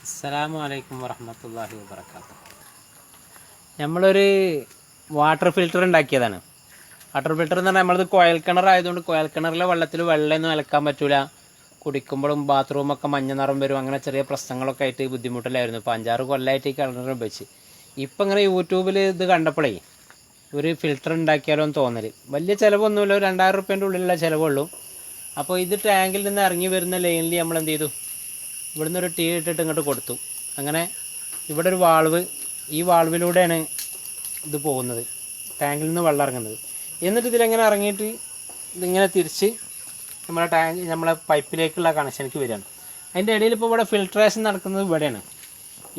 അസ്സലാമു അലൈക്കും വറഹ്മത്തുള്ളാഹി വബറകാതുഹു. നമ്മളൊരു വാട്ടർ ഫിൽറ്റർ ഉണ്ടാക്കിയതാണ്. വാട്ടർ ഫിൽറ്റർ എന്ന് പറഞ്ഞാൽ നമ്മളത് കുഴൽ കിണറായതുകൊണ്ട് കുഴൽ കിണറിലെ വെള്ളത്തിൽ വെള്ളമൊന്നും അലക്കാൻ പറ്റൂല. കുടിക്കുമ്പോഴും ബാത്റൂമൊക്കെ മഞ്ഞ നിറം വരും. അങ്ങനെ ചെറിയ പ്രശ്നങ്ങളൊക്കെ ആയിട്ട് ബുദ്ധിമുട്ടിലായിരുന്നു. ഇപ്പോൾ 5-6 കൊല്ലമായിട്ട് ഈ കിണർ ഉപയോഗിച്ച്. ഇപ്പം ഇങ്ങനെ യൂട്യൂബിൽ ഇത് കണ്ടപ്പോഴേ ഒരു ഫിൽറ്റർ ഉണ്ടാക്കിയാലോ എന്ന് തോന്നൽ. വലിയ ചിലവൊന്നുമില്ല, ഒരു 2000 റുപ്യേൻ്റെ ഉള്ളിലുള്ള ചിലവുള്ളൂ. അപ്പോൾ ഇത് ടാങ്കിൽ നിന്ന് ഇറങ്ങി വരുന്ന ലൈനിൽ നമ്മൾ എന്ത് ചെയ്തു, ഇവിടുന്ന് ഒരു ടീ ഇട്ടിട്ട് ഇങ്ങോട്ട് കൊടുത്തു. അങ്ങനെ ഇവിടെ ഒരു വാൾവ്, ഈ വാൾവിലൂടെയാണ് ഇത് പോകുന്നത്, ടാങ്കിൽ നിന്ന് വെള്ളം ഇറങ്ങുന്നത്. എന്നിട്ട് ഇതിലെങ്ങനെ ഇറങ്ങിയിട്ട് ഇതിങ്ങനെ തിരിച്ച് നമ്മളെ പൈപ്പിലേക്കുള്ള കണക്ഷനിലേക്ക് വരികയാണ്. അതിൻ്റെ ഇടയിൽ ഇപ്പോൾ ഇവിടെ ഫിൽട്രേഷൻ നടക്കുന്നത് ഇവിടെയാണ്.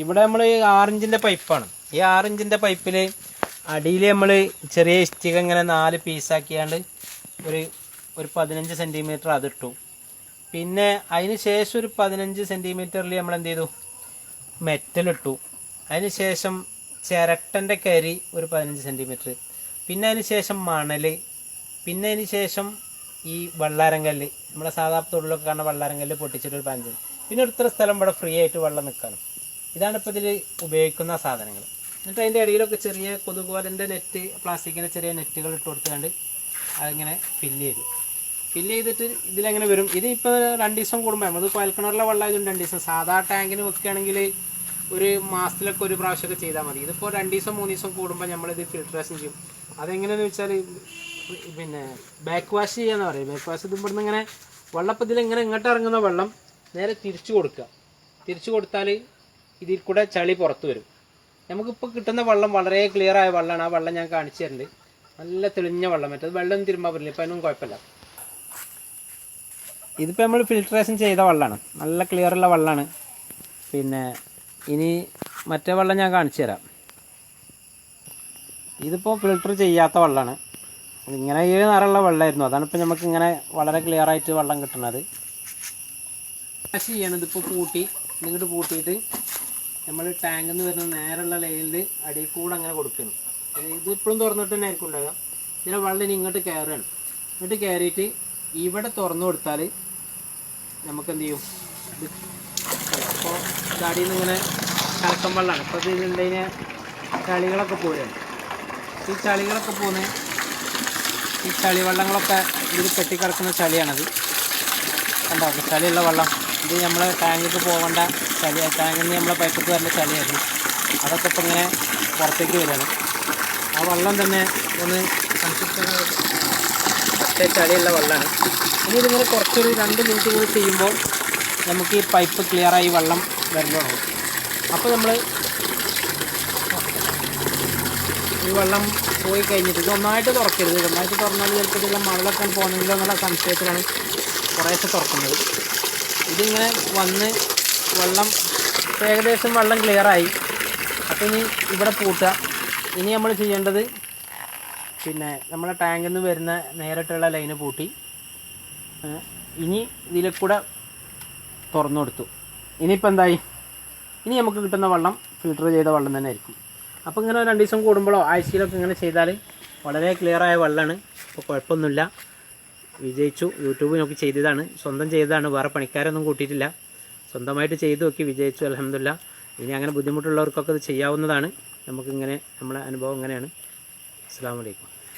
ഇവിടെ നമ്മൾ 6 ഇഞ്ചിൻ്റെ പൈപ്പാണ്. ഈ 6 ഇഞ്ചിൻ്റെ പൈപ്പിൽ അടിയിൽ നമ്മൾ ചെറിയ ഇഷ്ടിക ഇങ്ങനെ 4 പീസാക്കിയാണ്ട് ഒരു 15 സെൻറ്റിമീറ്റർ അതിട്ടു. പിന്നെ അതിന് ശേഷം ഒരു 15 സെൻറ്റിമീറ്ററിൽ നമ്മൾ എന്ത് ചെയ്തു, മെറ്റലിട്ടു. അതിന് ശേഷം ചിരട്ടൻ്റെ കരി ഒരു 15 സെൻറ്റിമീറ്റർ, പിന്നെ അതിന് ശേഷം മണൽ, പിന്നെ അതിന് ശേഷം ഈ വെള്ളാരങ്കല്ല്, നമ്മളെ സാധാ തൊഴിലൊക്കെ കാണുന്ന വെള്ളാരങ്കല്ല് പൊട്ടിച്ചിട്ട് ഒരു 15, പിന്നെ ഇത്ര സ്ഥലം ഇവിടെ ഫ്രീ ആയിട്ട് വെള്ളം നിൽക്കണം. ഇതാണ് ഇപ്പോൾ ഇതിൽ ഉപയോഗിക്കുന്ന സാധനങ്ങൾ. എന്നിട്ട് അതിൻ്റെ ഇടയിലൊക്കെ ചെറിയ കൊതുകുവലൻ്റെ നെറ്റ്, പ്ലാസ്റ്റിക്കിൻ്റെ ചെറിയ നെറ്റുകൾ ഇട്ട് കൊടുത്തുകൊണ്ട് അതിങ്ങനെ ഫില്ല് ചെയ്തിട്ട് ഇതിലെങ്ങനെ വരും. ഇത് ഇപ്പോൾ 2 ദിവസം കൂടുമ്പോൾ, നമ്മൾ കുഴൽക്കിണറിലെ വെള്ളമായതുകൊണ്ട് 2 ദിവസം, സാധാ ടാങ്കിന് വെക്കുകയാണെങ്കിൽ ഒരു മാസത്തിലൊക്കെ ഒരു പ്രാവശ്യമൊക്കെ ചെയ്താൽ മതി. ഇതിപ്പോൾ 2 ദിവസം 3 ദിവസം കൂടുമ്പോൾ നമ്മളിത് ഫിൽട്രേഷൻ ചെയ്യും. അതെങ്ങനെയാണെന്ന് വെച്ചാൽ പിന്നെ ബാക്ക് വാഷ് ചെയ്യാന്ന് പറയും. ബാക്ക് വാഷ് ഇത് ഇവിടുന്ന് ഇങ്ങനെ വെള്ളപ്പം ഇതിലിങ്ങനെ ഇങ്ങോട്ട് ഇറങ്ങുന്ന വെള്ളം നേരെ തിരിച്ചു കൊടുക്കുക. തിരിച്ചു കൊടുത്താൽ ഇതിൽ കൂടെ ചളി പുറത്ത് വരും. നമുക്കിപ്പോൾ കിട്ടുന്ന വെള്ളം വളരെ ക്ലിയർ ആയ വെള്ളമാണ്. ആ വെള്ളം ഞാൻ കാണിച്ചു തരുന്നുണ്ട്. നല്ല തെളിഞ്ഞ വെള്ളം, മറ്റേത് വെള്ളമൊന്നും തിരുമ്പാൻ പറ്റില്ല. ഇപ്പം അതിനൊന്നും കുഴപ്പമില്ല. ഇതിപ്പോൾ നമ്മൾ ഫിൽട്രേഷൻ ചെയ്ത വെള്ളമാണ്, നല്ല ക്ലിയറുള്ള വെള്ളമാണ്. പിന്നെ ഇനി മറ്റേ വെള്ളം ഞാൻ കാണിച്ചു തരാം. ഇതിപ്പോൾ ഫിൽട്ടർ ചെയ്യാത്ത വെള്ളമാണ്. ഇങ്ങനെ ഈ നിറമുള്ള വെള്ളമായിരുന്നു, അതാണ് ഇപ്പോൾ നമുക്ക് ഇങ്ങനെ വളരെ ക്ലിയർ ആയിട്ട് വെള്ളം കിട്ടുന്നത്. വാഷ് ചെയ്യണം. ഇതിപ്പോൾ ഇങ്ങോട്ട് പൂട്ടിയിട്ട് നമ്മൾ ടാങ്കിൽ നിന്ന് വരുന്ന നേരെയുള്ള ലൈനിൽ അടിയിൽ കൂടെ അങ്ങനെ കൊടുക്കണം. ഇത് ഇപ്പോഴും തുറന്നിട്ട് തന്നെ ആയിരിക്കും ഉണ്ടാകുക. ഇതിൻ്റെ വെള്ളം ഇനി ഇങ്ങോട്ട് കയറുകയാണ്. ഇങ്ങോട്ട് കയറിയിട്ട് ഇവിടെ തുറന്നു കൊടുത്താൽ നമുക്ക് എന്ത് ചെയ്യും, ഇത് അപ്പോൾ ഗാഡിയിൽ നിന്ന് ഇങ്ങനെ കലക്കം വെള്ളമാണ്. അപ്പോൾ ഇതിലുണ്ടതിന് ചളികളൊക്കെ പോവുകയാണ്. ഈ ചളികളൊക്കെ പോകുന്നത്, ഈ ചളി വെള്ളങ്ങളൊക്കെ ഇതിൽ കെട്ടിക്കിടക്കുന്ന ചളിയാണത്. കണ്ടോ, ചളിയുള്ള വെള്ളം. ഇത് നമ്മളെ ടാങ്കിലേക്ക് പോകേണ്ട ചളി, ടാങ്കിൽ നിന്ന് നമ്മളെ പൈപ്പത്ത് വരേണ്ട ചളിയായിരുന്നു. അതൊക്കെ ഇപ്പം ഇങ്ങനെ പുറത്തേക്ക് വരികയാണ്. ആ വെള്ളം തന്നെ ഒന്ന് ഒറ്റ ചളിയുള്ള വെള്ളമാണ്. ഇനി ഇതിങ്ങനെ കുറച്ചൊരു 2 മിനിറ്റ് കൂടി ചെയ്യുമ്പോൾ നമുക്ക് ഈ പൈപ്പ് ക്ലിയറായി വെള്ളം വരല് തുടങ്ങും. അപ്പോൾ നമ്മൾ ഈ വെള്ളം പോയി കഴിഞ്ഞിട്ട് ഇത് ഒന്നായിട്ട് തുറക്കരുത്. ഒന്നായിട്ട് തുറന്നാൽ ചിലപ്പോൾ ഇതിലുള്ള മണലൊക്കെ പോകണമെങ്കിലോ എന്നുള്ള സംശയത്തിലാണ് കുറേശ്ശെ തുറക്കുന്നത്. ഇതിങ്ങനെ വന്ന് വെള്ളം ഏകദേശം വെള്ളം ക്ലിയറായി. അപ്പോൾ ഇനി ഇവിടെ പൂട്ടുക. ഇനി നമ്മൾ ചെയ്യേണ്ടത് പിന്നെ നമ്മളെ ടാങ്കിൽ നിന്ന് വരുന്ന നേരിട്ടുള്ള ലൈന് പൂട്ടി ഇനി ഇതിലെ കൂടെ തുറന്നു കൊടുത്തു. ഇനിയിപ്പോൾ എന്തായി, ഇനി നമുക്ക് കിട്ടുന്ന വെള്ളം ഫിൽട്ടർ ചെയ്ത വെള്ളം തന്നെ ആയിരിക്കും. അപ്പോൾ ഇങ്ങനെ 2 ദിവസം കൂടുമ്പോഴോ ആഴ്ചയിലൊക്കെ ഇങ്ങനെ ചെയ്താൽ വളരെ ക്ലിയറായ വെള്ളമാണ്. അപ്പോൾ കുഴപ്പമൊന്നുമില്ല, വിജയിച്ചു. യൂട്യൂബ് നോക്കി ചെയ്തതാണ്, സ്വന്തം ചെയ്തതാണ്, വേറെ പണിക്കാരൊന്നും കൂട്ടിയിട്ടില്ല. സ്വന്തമായിട്ട് ചെയ്ത് നോക്കി, വിജയിച്ചു, അൽഹംദുലില്ലാ. ഇനി അങ്ങനെ ബുദ്ധിമുട്ടുള്ളവർക്കൊക്കെ ഇത് ചെയ്യാവുന്നതാണ്. നമുക്കിങ്ങനെ നമ്മളെ അനുഭവം ഇങ്ങനെയാണ്. അസ്സലാമു അലൈക്കും.